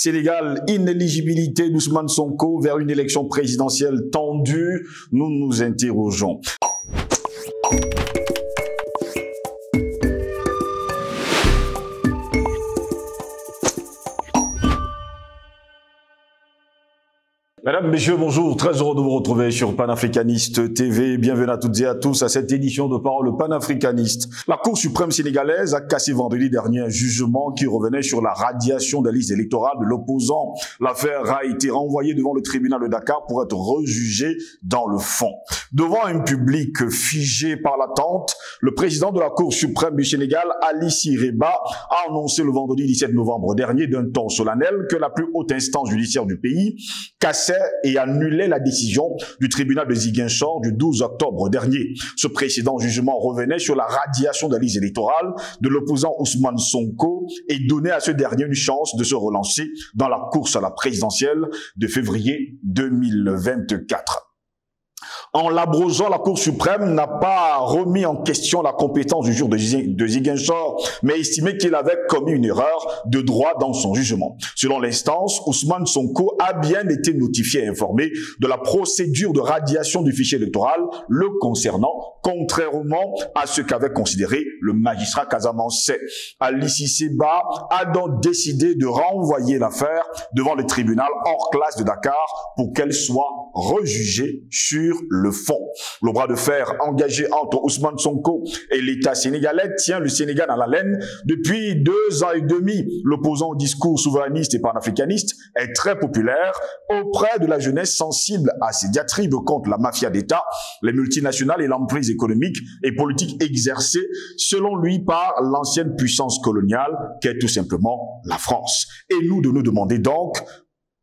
Sénégal, inéligibilité d'Ousmane Sonko vers une élection présidentielle tendue. Nous nous interrogeons. Mesdames, Messieurs, bonjour. Très heureux de vous retrouver sur Panafricaniste TV. Bienvenue à toutes et à tous à cette édition de Parole panafricaniste. La Cour suprême sénégalaise a cassé vendredi dernier un jugement qui revenait sur la radiation des listes électorales de l'opposant. L'affaire a été renvoyée devant le tribunal de Dakar pour être rejugée dans le fond. Devant un public figé par l'attente, le président de la Cour suprême du Sénégal, Ali Sireba, a annoncé le vendredi 17 novembre dernier d'un ton solennel que la plus haute instance judiciaire du pays cassait et annulait la décision du tribunal de Ziguinchor du 12 octobre dernier. Ce précédent jugement revenait sur la radiation des listes électorales de l'opposant Ousmane Sonko et donnait à ce dernier une chance de se relancer dans la course à la présidentielle de février 2024. En l'abrogeant, la Cour suprême n'a pas remis en question la compétence du juge de Ziguinchor, mais estimé qu'il avait commis une erreur de droit dans son jugement. Selon l'instance, Ousmane Sonko a bien été notifié et informé de la procédure de radiation du fichier électoral le concernant, contrairement à ce qu'avait considéré le magistrat casamançais. Ali Sireba a donc décidé de renvoyer l'affaire devant le tribunal hors classe de Dakar pour qu'elle soit rejugée sur le fond. Le bras de fer engagé entre Ousmane Sonko et l'État sénégalais tient le Sénégal à l'haleine depuis 2 ans et demi. L'opposant au discours souverainiste et panafricaniste est très populaire auprès de la jeunesse sensible à ses diatribes contre la mafia d'État, les multinationales et l'emprise économique et politique exercée, selon lui, par l'ancienne puissance coloniale qu'est tout simplement la France. Et nous de nous demander donc,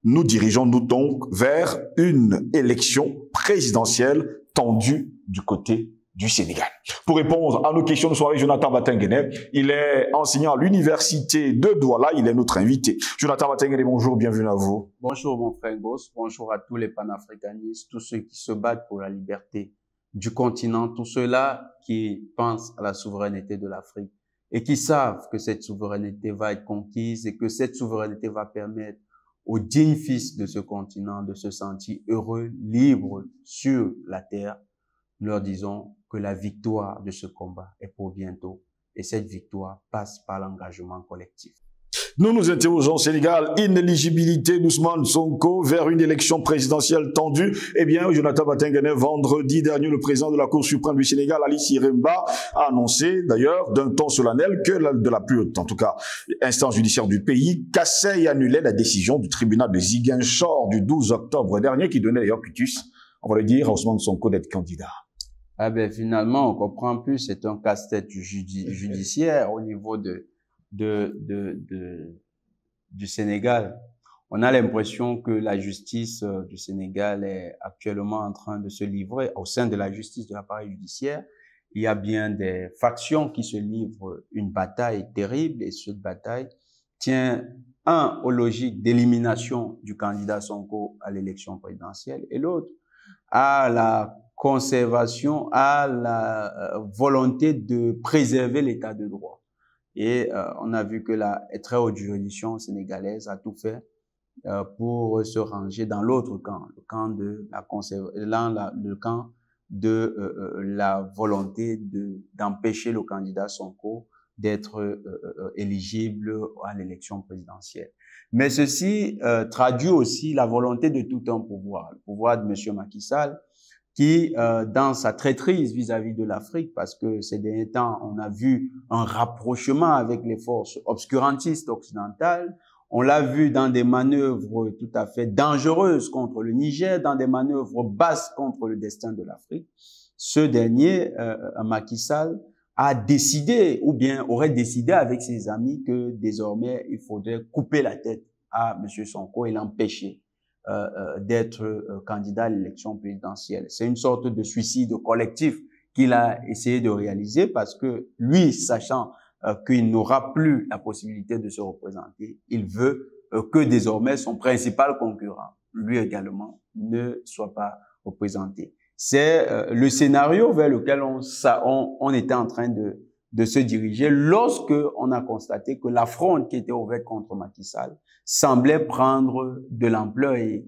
nous dirigeons-nous donc vers une élection présidentielle tendue du côté du Sénégal? Pour répondre à nos questions, nous sommes avec Jonathan Batengene. Il est enseignant à l'université de Douala. Il est notre invité. Jonathan Batengene, bonjour, bienvenue à vous. Bonjour mon frère Goss, bonjour à tous les panafricanistes, tous ceux qui se battent pour la liberté du continent, tous ceux-là qui pensent à la souveraineté de l'Afrique et qui savent que cette souveraineté va être conquise et que cette souveraineté va permettre aux dignes fils de ce continent de se sentir heureux, libres sur la terre. Nous leur disons que la victoire de ce combat est pour bientôt et cette victoire passe par l'engagement collectif. Nous nous interrogeons Sénégal, inéligibilité d'Ousmane Sonko vers une élection présidentielle tendue. Eh bien, Jonathan Batengene, vendredi dernier, le président de la Cour suprême du Sénégal, Ali Sireba, a annoncé d'ailleurs d'un ton solennel que de la plus haute, en tout cas, instance judiciaire du pays, cassait et annulait la décision du tribunal de Ziguinchor du 12 octobre dernier qui donnait d'ailleurs quitus, on va le dire, à Ousmane Sonko d'être candidat. Ah ben, finalement, on comprend plus, c'est un casse-tête judiciaire au niveau du Sénégal. On a l'impression que la justice du Sénégal est actuellement en train de se livrer au sein de la justice de l'appareil judiciaire. Il y a bien des factions qui se livrent une bataille terrible et cette bataille tient aux logiques d'élimination du candidat Sonko à l'élection présidentielle et l'autre à la conservation, à la volonté de préserver l'état de droit. Et on a vu que la très haute juridiction sénégalaise a tout fait pour se ranger dans l'autre camp, le camp de la volonté d'empêcher le candidat Sonko d'être éligible à l'élection présidentielle. Mais ceci traduit aussi la volonté de tout un pouvoir, le pouvoir de M. Macky Sall, qui, dans sa traîtrise vis-à-vis de l'Afrique, parce que ces derniers temps, on a vu un rapprochement avec les forces obscurantistes occidentales, on l'a vu dans des manœuvres tout à fait dangereuses contre le Niger, dans des manœuvres basses contre le destin de l'Afrique. Ce dernier, Macky Sall, a décidé, ou bien aurait décidé avec ses amis que désormais, il faudrait couper la tête à M. Sonko et l'empêcher d'être candidat à l'élection présidentielle. C'est une sorte de suicide collectif qu'il a essayé de réaliser parce que lui, sachant qu'il n'aura plus la possibilité de se représenter, il veut que désormais son principal concurrent, lui également, ne soit pas représenté. C'est le scénario vers lequel on était en train de se diriger lorsque on a constaté que la fronde qui était ouverte contre Macky Sall semblait prendre de l'ampleur et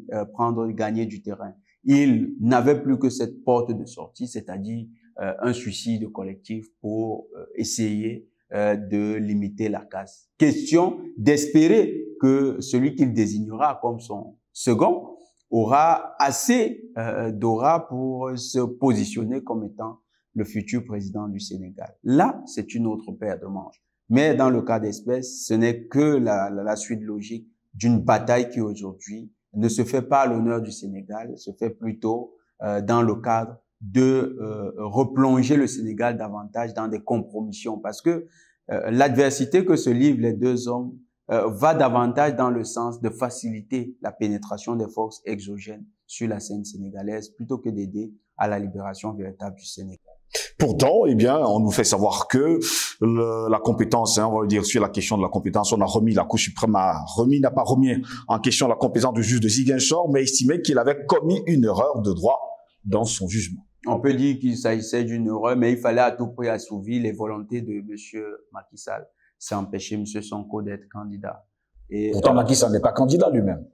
gagner du terrain. Il n'avait plus que cette porte de sortie, c'est-à-dire un suicide collectif pour essayer de limiter la casse. Question d'espérer que celui qu'il désignera comme son second aura assez d'aura pour se positionner comme étant le futur président du Sénégal. Là, c'est une autre paire de manches. Mais dans le cas d'espèce, ce n'est que la suite logique d'une bataille qui aujourd'hui ne se fait pas à l'honneur du Sénégal, se fait plutôt dans le cadre de replonger le Sénégal davantage dans des compromissions. Parce que l'adversité que se livrent les deux hommes va davantage dans le sens de faciliter la pénétration des forces exogènes sur la scène sénégalaise plutôt que d'aider à la libération véritable du Sénégal. Pourtant, eh bien, on nous fait savoir que la compétence, on va le dire, sur la question de la compétence, on a remis, la Cour suprême n'a pas remis en question la compétence du juge de Ziguinchor, mais estimé qu'il avait commis une erreur de droit dans son jugement. On peut dire qu'il s'agissait d'une erreur, mais il fallait à tout prix assouvir les volontés de M. Macky Sall. C'est empêcher M. Sonko d'être candidat. Et pourtant, Macky Sall n'est pas candidat lui-même.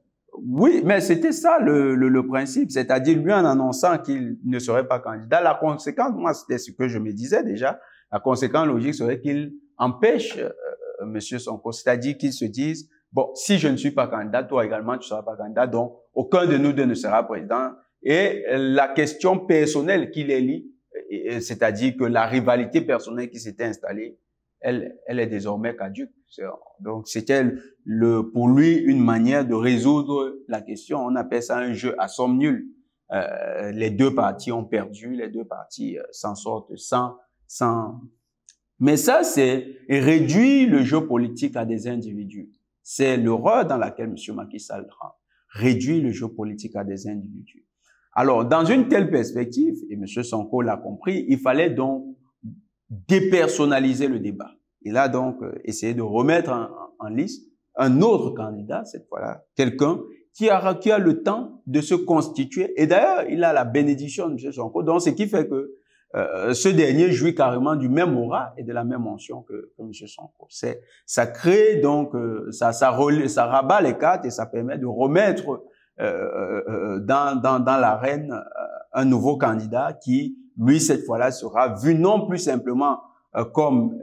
Oui, mais c'était ça le principe, c'est-à-dire lui en annonçant qu'il ne serait pas candidat. La conséquence, moi, c'était ce que je me disais déjà, la conséquence logique serait qu'il empêche M. Sonko, c'est-à-dire qu'ils se disent, bon, si je ne suis pas candidat, toi également, tu ne seras pas candidat, donc aucun de nous deux ne sera président. Et la question personnelle qui les lie, c'est-à-dire que la rivalité personnelle qui s'était installée, elle est désormais caduque. Donc, c'était pour lui une manière de résoudre la question. On appelle ça un jeu à somme nulle. Les deux parties ont perdu, les deux parties s'en sortent sans. Mais ça, c'est réduire le jeu politique à des individus. C'est l'erreur dans laquelle M. Macky Sall rentre. Réduire le jeu politique à des individus. Alors, dans une telle perspective, et M. Sonko l'a compris, il fallait donc dépersonnaliser le débat. Il a donc essayé de remettre en liste un autre candidat, cette fois-là, quelqu'un qui a le temps de se constituer. Et d'ailleurs, il a la bénédiction de M. Sonko, donc ce qui fait que ce dernier jouit carrément du même aura et de la même mention que M. Sonko. Ça crée donc, ça rabat les cartes et ça permet de remettre dans l'arène un nouveau candidat qui, lui, cette fois-là, sera vu non plus simplement comme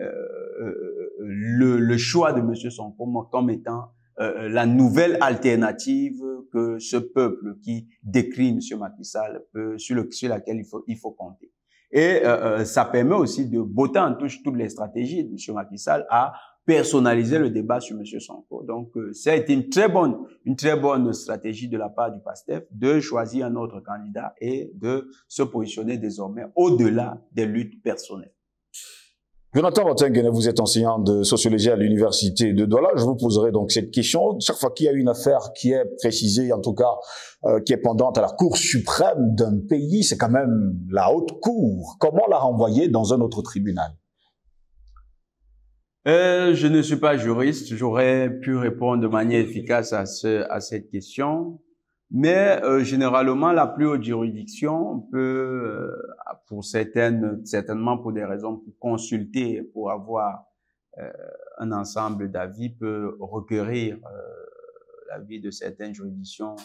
le choix de M. Sonko comme étant la nouvelle alternative que ce peuple qui décrit M. Macky Sall sur laquelle il faut compter. Et ça permet aussi de botter en touche toutes les stratégies de M. Macky Sall à personnaliser le débat sur M. Sonko. Donc, ça a été une très bonne stratégie de la part du PASTEF de choisir un autre candidat et de se positionner désormais au-delà des luttes personnelles. Jonathan Watengene, vous êtes enseignant de sociologie à l'université de Douala. Je vous poserai donc cette question. Chaque fois qu'il y a une affaire qui est précisée, en tout cas, qui est pendante à la Cour suprême d'un pays, c'est quand même la haute cour. Comment la renvoyer dans un autre tribunal? Je ne suis pas juriste. J'aurais pu répondre de manière efficace à cette question. Mais généralement, la plus haute juridiction peut, certainement pour des raisons, pour consulter, pour avoir un ensemble d'avis, peut requérir l'avis de certaines juridictions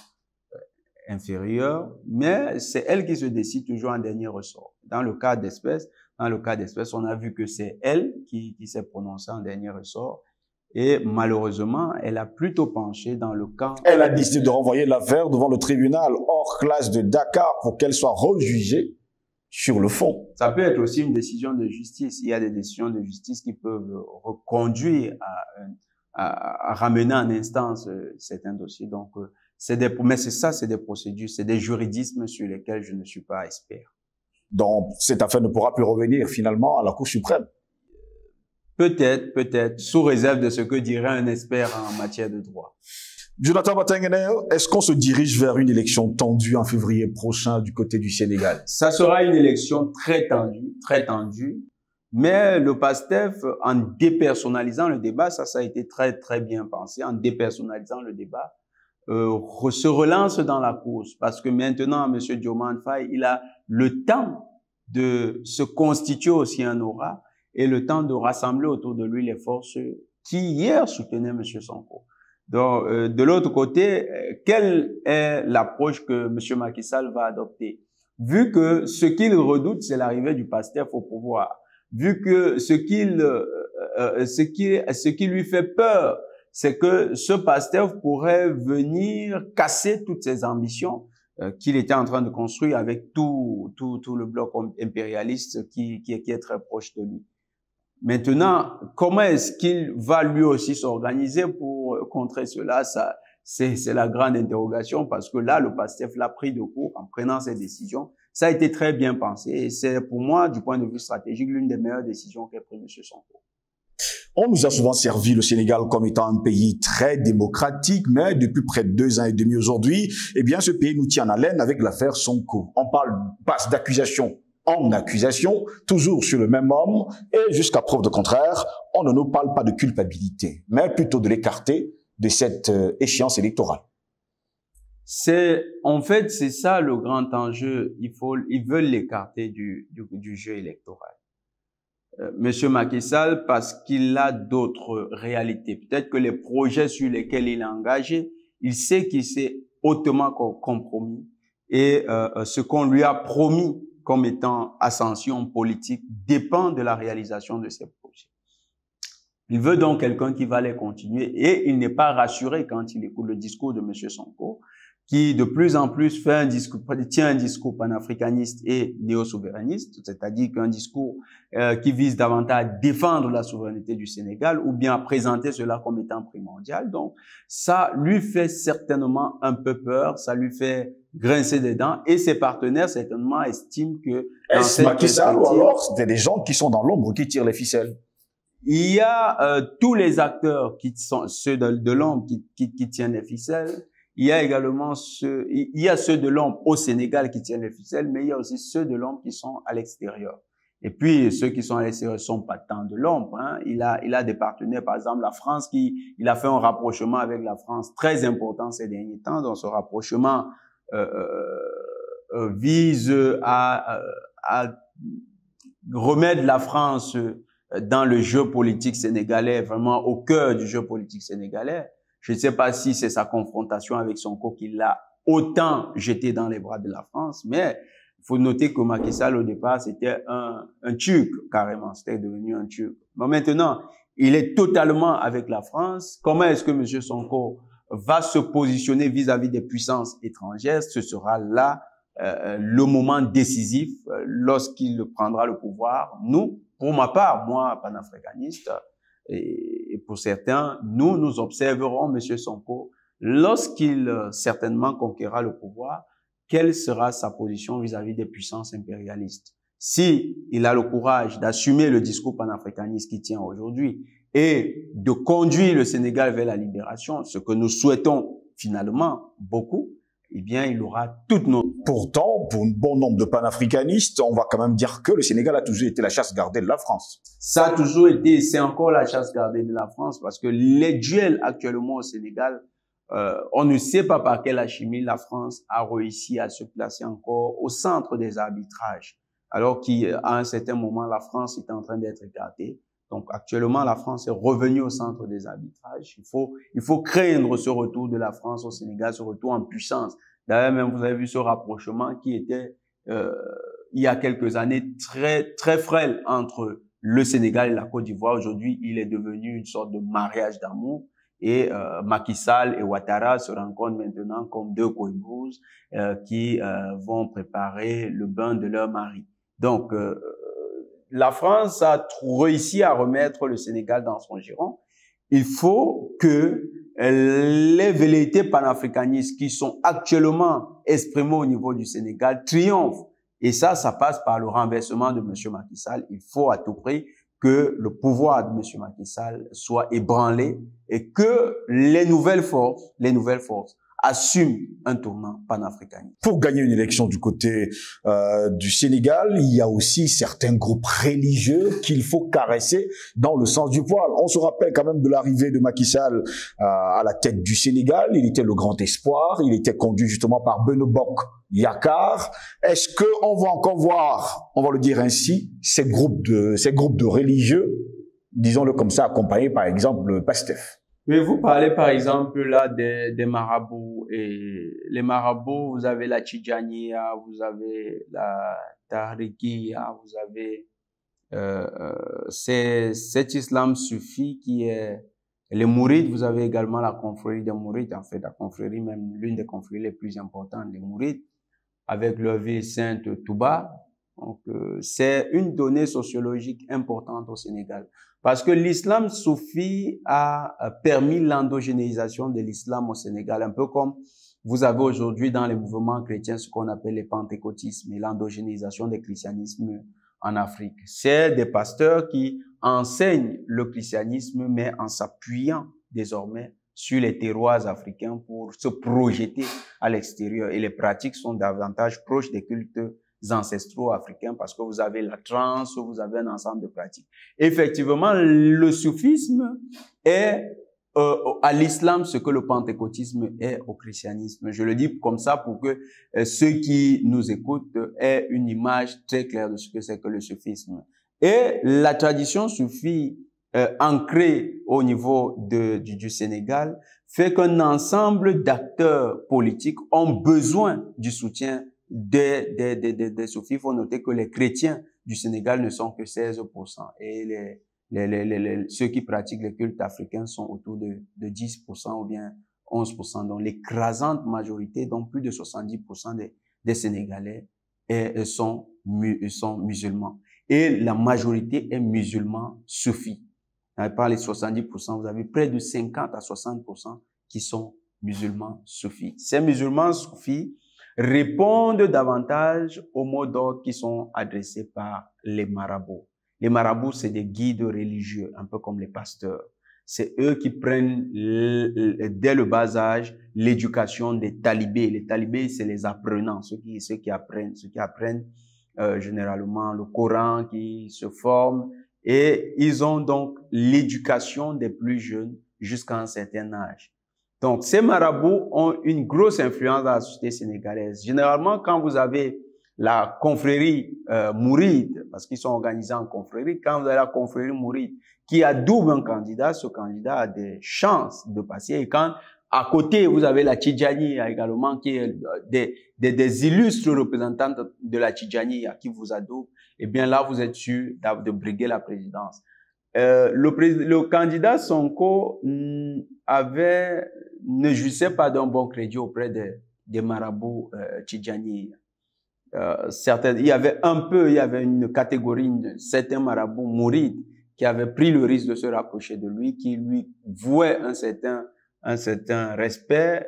inférieures, mais c'est elle qui se décide toujours en dernier ressort. Dans le cas d'espèce, on a vu que c'est elle qui s'est prononcée en dernier ressort. Et malheureusement, elle a plutôt penché dans le camp. Elle a décidé de renvoyer l'affaire devant le tribunal hors classe de Dakar pour qu'elle soit rejugée sur le fond. Ça peut être aussi une décision de justice. Il y a des décisions de justice qui peuvent reconduire à ramener en instance certains dossiers. Donc, mais c'est des procédures, c'est des juridismes sur lesquels je ne suis pas expert. Donc, cette affaire ne pourra plus revenir finalement à la Cour suprême. Peut-être, sous réserve de ce que dirait un expert en matière de droit. Jonathan Watengene, est-ce qu'on se dirige vers une élection tendue en février prochain du côté du Sénégal? Ça sera une élection très tendue, mais le PASTEF, en dépersonnalisant le débat, ça a été très bien pensé, en dépersonnalisant le débat, se relance dans la course, parce que maintenant, M. Diomaye Faye, il a le temps de se constituer aussi un aura, et le temps de rassembler autour de lui les forces qui hier soutenaient M. Sonko. Donc, de l'autre côté, quelle est l'approche que M. Macky Sall va adopter? Vu que ce qu'il redoute, c'est l'arrivée du PASTEF au pouvoir. Vu que ce qui lui fait peur, c'est que ce PASTEF pourrait venir casser toutes ses ambitions qu'il était en train de construire avec tout le bloc impérialiste qui est très proche de lui. Maintenant, comment est-ce qu'il va lui aussi s'organiser pour contrer cela? Ça, c'est la grande interrogation, parce que là, le PASTEF l'a pris de court en prenant ses décisions. Ça a été très bien pensé et c'est pour moi, du point de vue stratégique, l'une des meilleures décisions qu'a pris M. Sonko. On nous a souvent servi le Sénégal comme étant un pays très démocratique, mais depuis près de 2 ans et demi aujourd'hui, eh bien, ce pays nous tient en haleine avec l'affaire Sonko. On passe d'accusation en accusation, toujours sur le même homme, et jusqu'à preuve de contraire, on ne nous parle pas de culpabilité, mais plutôt de l'écarter de cette échéance électorale. En fait, c'est ça le grand enjeu. Ils veulent l'écarter du jeu électoral. Monsieur Macky Sall, parce qu'il a d'autres réalités. Peut-être que les projets sur lesquels il est engagé, il sait qu'il s'est hautement compromis et ce qu'on lui a promis comme étant ascension politique dépend de la réalisation de ces projets. Il veut donc quelqu'un qui va les continuer et il n'est pas rassuré quand il écoute le discours de M. Sonko, qui de plus en plus tient un discours panafricaniste et néo-souverainiste, c'est-à-dire qu'un discours qui vise davantage à défendre la souveraineté du Sénégal ou bien à présenter cela comme étant primordial. Donc, ça lui fait certainement un peu peur, ça lui fait grincer des dents et ses partenaires certainement estiment que... Est-ce Macky Sall ou alors c'est des gens qui sont dans l'ombre qui tirent les ficelles? Il y a tous les acteurs qui sont ceux de l'ombre qui tiennent les ficelles. Il y a également ceux de l'ombre au Sénégal qui tiennent les ficelles, mais il y a aussi ceux de l'ombre qui sont à l'extérieur. Et puis, ceux qui sont à l'extérieur sont pas tant de l'ombre, hein. Il a des partenaires, par exemple, la France il a fait un rapprochement avec la France très important ces derniers temps. Donc, ce rapprochement, vise à remettre la France dans le jeu politique sénégalais, vraiment au cœur du jeu politique sénégalais. Je ne sais pas si c'est sa confrontation avec Sonko qui l'a autant jeté dans les bras de la France, mais il faut noter que Macky Sall, au départ, c'était un Turc, carrément. C'était devenu un Turc. Mais maintenant, il est totalement avec la France. Comment est-ce que M. Sonko va se positionner vis-à-vis des puissances étrangères? Ce sera là le moment décisif lorsqu'il prendra le pouvoir. Nous, pour ma part, moi, panafricaniste, et pour certains, nous observerons M. Sonko lorsqu'il certainement conquérera le pouvoir. Quelle sera sa position vis-à-vis des puissances impérialistes? Si il a le courage d'assumer le discours panafricaniste qui tient aujourd'hui et de conduire le Sénégal vers la libération, ce que nous souhaitons finalement beaucoup, eh bien, il aura toutes nos... Pourtant, pour un bon nombre de panafricanistes, on va quand même dire que le Sénégal a toujours été la chasse gardée de la France. Ça a toujours été, c'est encore la chasse gardée de la France, parce que les duels actuellement au Sénégal, on ne sait pas par quelle alchimie la France a réussi à se placer encore au centre des arbitrages, alors qu'à un certain moment, la France était en train d'être écartée. Donc, actuellement, la France est revenue au centre des arbitrages. Il faut craindre ce retour de la France au Sénégal, ce retour en puissance. D'ailleurs, même, vous avez vu ce rapprochement qui était, il y a quelques années, très frêle entre le Sénégal et la Côte d'Ivoire. Aujourd'hui, il est devenu une sorte de mariage d'amour. Et Macky Sall et Ouattara se rencontrent maintenant comme deux co-épouses qui vont préparer le bain de leur mari. Donc, la France a réussi à remettre le Sénégal dans son giron. Il faut que les velléités panafricanistes qui sont actuellement exprimées au niveau du Sénégal triomphent. Et ça passe par le renversement de M. Macky Sall. Il faut à tout prix que le pouvoir de M. Macky Sall soit ébranlé et que les nouvelles forces assume un tournant panafricaniste. Pour gagner une élection du côté du Sénégal, il y a aussi certains groupes religieux qu'il faut caresser dans le sens du poil. On se rappelle quand même de l'arrivée de Macky Sall à la tête du Sénégal. Il était le grand espoir. Il était conduit justement par Beno Bok Yakaar. Est-ce que on va encore voir, on va le dire ainsi, ces groupes de religieux, disons-le comme ça, accompagnés par exemple le PASTEF? Mais vous parlez par exemple là des marabouts, et les marabouts, vous avez la Tidjaniya, vous avez la Tahrikiya, vous avez cet islam soufi qui est les Mourides. Vous avez également la confrérie des Mourides, en fait la confrérie, même l'une des confréries les plus importantes des Mourides, avec leur ville sainte Touba. Donc c'est une donnée sociologique importante au Sénégal. Parce que l'islam soufi a permis l'endogénéisation de l'islam au Sénégal, un peu comme vous avez aujourd'hui dans les mouvements chrétiens ce qu'on appelle les pentecôtismes et l'endogénéisation des christianismes en Afrique. C'est des pasteurs qui enseignent le christianisme, mais en s'appuyant désormais sur les terroirs africains pour se projeter à l'extérieur. Et les pratiques sont davantage proches des cultes ancestraux africains parce que vous avez la transe, vous avez un ensemble de pratiques. Effectivement, le soufisme est à l'islam ce que le pentecôtisme est au christianisme. Je le dis comme ça pour que ceux qui nous écoutent aient une image très claire de ce que c'est que le soufisme. Et la tradition soufie ancrée au niveau du Sénégal fait qu'un ensemble d'acteurs politiques ont besoin du soutien des soufis. Il faut noter que les chrétiens du Sénégal ne sont que 16% et ceux qui pratiquent les cultes africains sont autour de 10% ou bien 11%. Donc l'écrasante majorité, donc plus de 70% des Sénégalais sont musulmans. Et la majorité est musulman soufi. Par les 70%, vous avez près de 50 à 60% qui sont musulmans soufis. Ces musulmans soufis répondent davantage aux mots d'ordre qui sont adressés par les marabouts. Les marabouts, c'est des guides religieux, un peu comme les pasteurs. C'est eux qui prennent, dès le bas âge, l'éducation des talibés. Les talibés, c'est les apprenants, ceux qui apprennent généralement le Coran, qui se forment. Et ils ont donc l'éducation des plus jeunes jusqu'à un certain âge. Donc, ces marabouts ont une grosse influence dans la société sénégalaise. Généralement, quand vous avez la confrérie mouride, parce qu'ils sont organisés en confrérie, quand vous avez la confrérie mouride qui adoube un candidat, ce candidat a des chances de passer. Et quand à côté, vous avez la Tidjaniya également, qui est des illustres représentants de la Tidjaniya qui vous adoubent, eh bien là, vous êtes sûr de briguer la présidence. Le candidat Sonko ne jouissait pas d'un bon crédit auprès des marabouts Tidjaniya. Il y avait une catégorie, certains marabouts mourides qui avaient pris le risque de se rapprocher de lui, qui lui vouaient un certain respect.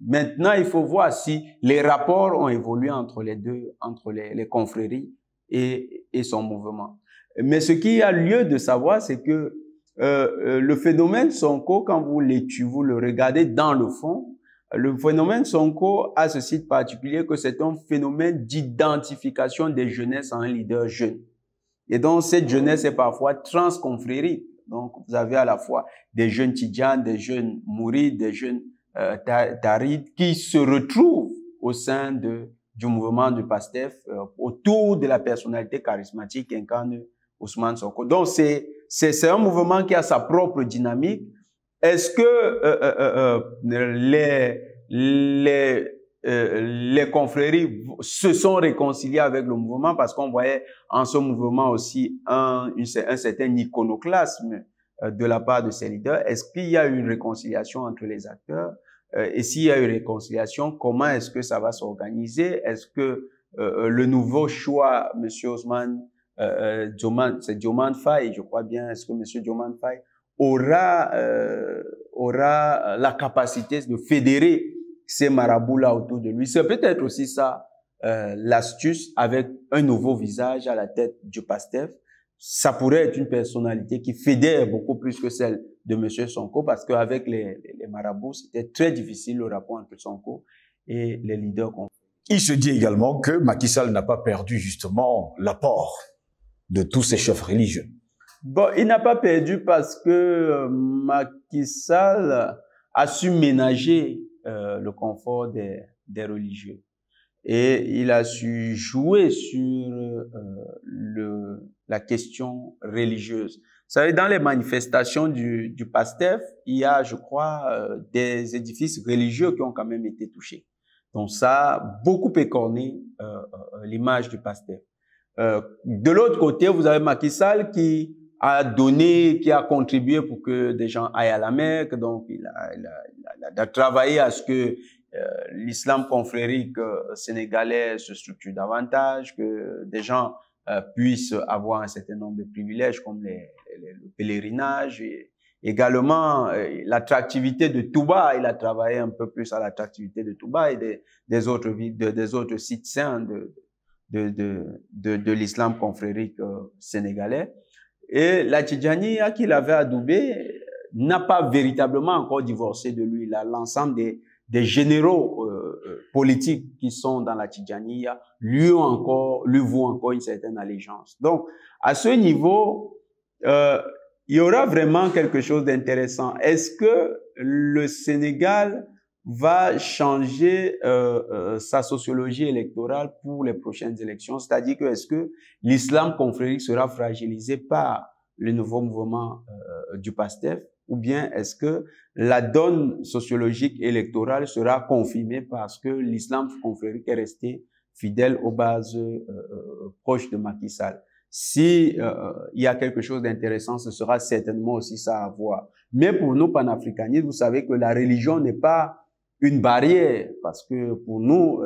Maintenant, il faut voir si les rapports ont évolué entre les deux, entre les confréries et son mouvement. Mais ce qu'il y a lieu de savoir, c'est que le phénomène Sonko, quand vous le regardez dans le fond, le phénomène Sonko a ce site particulier que c'est un phénomène d'identification des jeunesses à un leader jeune. Et donc, cette jeunesse est parfois transconfrérique. Donc, vous avez à la fois des jeunes Tidjanes, des jeunes Mourides, des jeunes Tarides qui se retrouvent au sein du mouvement du PASTEF autour de la personnalité charismatique qu'incarne Ousmane Sonko. Donc, c'est un mouvement qui a sa propre dynamique. Est-ce que les confréries se sont réconciliées avec le mouvement parce qu'on voyait en ce mouvement aussi un certain iconoclasme de la part de ces leaders? Est-ce qu'il y a eu une réconciliation entre les acteurs? Et s'il y a eu une réconciliation, comment est-ce que ça va s'organiser? Est-ce que le nouveau choix, Monsieur Ousmane c'est Diomaye Faye, je crois bien, est-ce que Monsieur Diomaye Faye aura la capacité de fédérer ces marabouts-là autour de lui? C'est peut-être aussi ça l'astuce avec un nouveau visage à la tête du PASTEF. Ça pourrait être une personnalité qui fédère beaucoup plus que celle de M. Sonko, parce qu'avec les marabouts, c'était très difficile le rapport entre Sonko et les leaders. Il se dit également que Macky Sall n'a pas perdu justement l'apport de tous ces chefs religieux. Bon, il n'a pas perdu parce que Macky Sall a su ménager le confort des religieux. Et il a su jouer sur la question religieuse. Vous savez, dans les manifestations du PASTEF, il y a, je crois, des édifices religieux qui ont quand même été touchés. Donc ça a beaucoup écorné l'image du PASTEF. De l'autre côté, vous avez Macky Sall qui a donné, qui a contribué pour que des gens aillent à la Mecque. Donc il a travaillé à ce que l'islam confrérique sénégalais se structure davantage, que des gens puissent avoir un certain nombre de privilèges comme le pèlerinage. Et également, l'attractivité de Touba, il a travaillé un peu plus à l'attractivité de Touba et des autres sites saints de l'islam confrérique sénégalais. Et la Tidjaniya qu'il avait adoubé n'a pas véritablement encore divorcé de lui. L'ensemble des généraux politiques qui sont dans la Tidjaniya lui vouent encore une certaine allégeance. Donc, à ce niveau, il y aura vraiment quelque chose d'intéressant. Est-ce que le Sénégal va changer sa sociologie électorale pour les prochaines élections? C'est-à-dire que est-ce que l'islam confrérique sera fragilisé par le nouveau mouvement du PASTEF? Ou bien est-ce que la donne sociologique électorale sera confirmée parce que l'islam confrérique est resté fidèle aux bases proches de Macky Sall? Si il y a quelque chose d'intéressant, ce sera certainement aussi ça à voir. Mais pour nous panafricanistes, vous savez que la religion n'est pas une barrière, parce que pour nous,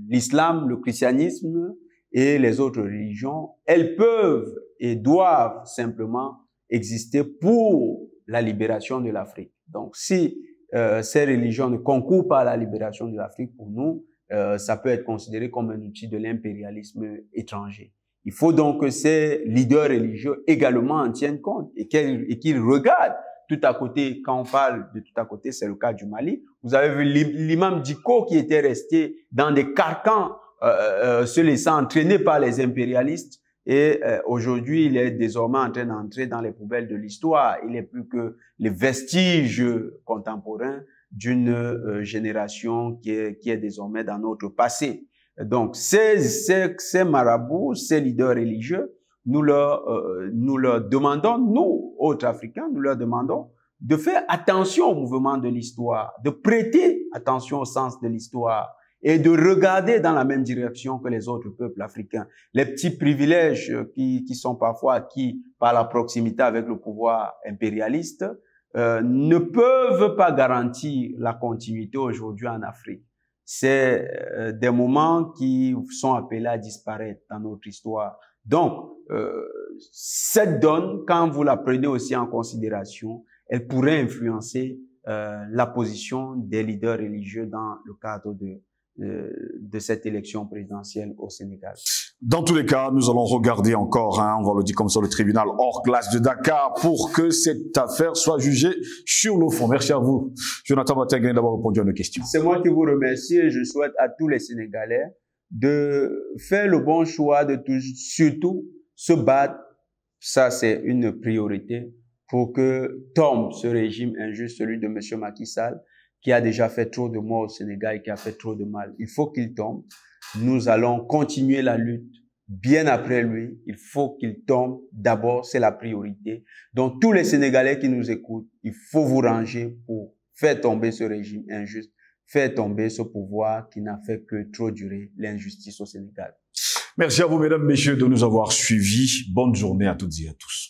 l'islam, le christianisme et les autres religions, elles peuvent et doivent simplement exister pour la libération de l'Afrique. Donc, si ces religions ne concourent pas à la libération de l'Afrique, pour nous, ça peut être considéré comme un outil de l'impérialisme étranger. Il faut donc que ces leaders religieux également en tiennent compte et qu'ils regardent tout à côté. Quand on parle de tout à côté, c'est le cas du Mali. Vous avez vu l'imam Diko qui était resté dans des carcans, se laissant entraîner par les impérialistes. Et aujourd'hui, il est désormais en train d'entrer dans les poubelles de l'histoire. Il n'est plus que les vestiges contemporains d'une génération qui est désormais dans notre passé. Donc, ces marabouts, ces leaders religieux, nous leur demandons, nous, autres Africains, nous leur demandons de faire attention au mouvement de l'histoire, de prêter attention au sens de l'histoire et de regarder dans la même direction que les autres peuples africains. Les petits privilèges qui sont parfois acquis par la proximité avec le pouvoir impérialiste ne peuvent pas garantir la continuité aujourd'hui en Afrique. C'est des moments qui sont appelés à disparaître dans notre histoire. Donc, cette donne, quand vous la prenez aussi en considération, elle pourrait influencer la position des leaders religieux dans le cadre de cette élection présidentielle au Sénégal. Dans tous les cas, nous allons regarder encore, on va le dire comme ça, le tribunal hors classe de Dakar pour que cette affaire soit jugée sur le fond. Merci à vous, Jonathan Batengue, d'avoir répondu à nos questions. C'est moi qui vous remercie et je souhaite à tous les Sénégalais de faire le bon choix, de surtout se battre, ça c'est une priorité, pour que tombe ce régime injuste, celui de M. Macky Sall, qui a déjà fait trop de morts au Sénégal et qui a fait trop de mal. Il faut qu'il tombe. Nous allons continuer la lutte bien après lui. Il faut qu'il tombe. D'abord, c'est la priorité. Donc, tous les Sénégalais qui nous écoutent, il faut vous ranger pour faire tomber ce régime injuste, faire tomber ce pouvoir qui n'a fait que trop durer l'injustice au Sénégal. Merci à vous, mesdames, messieurs, de nous avoir suivis. Bonne journée à toutes et à tous.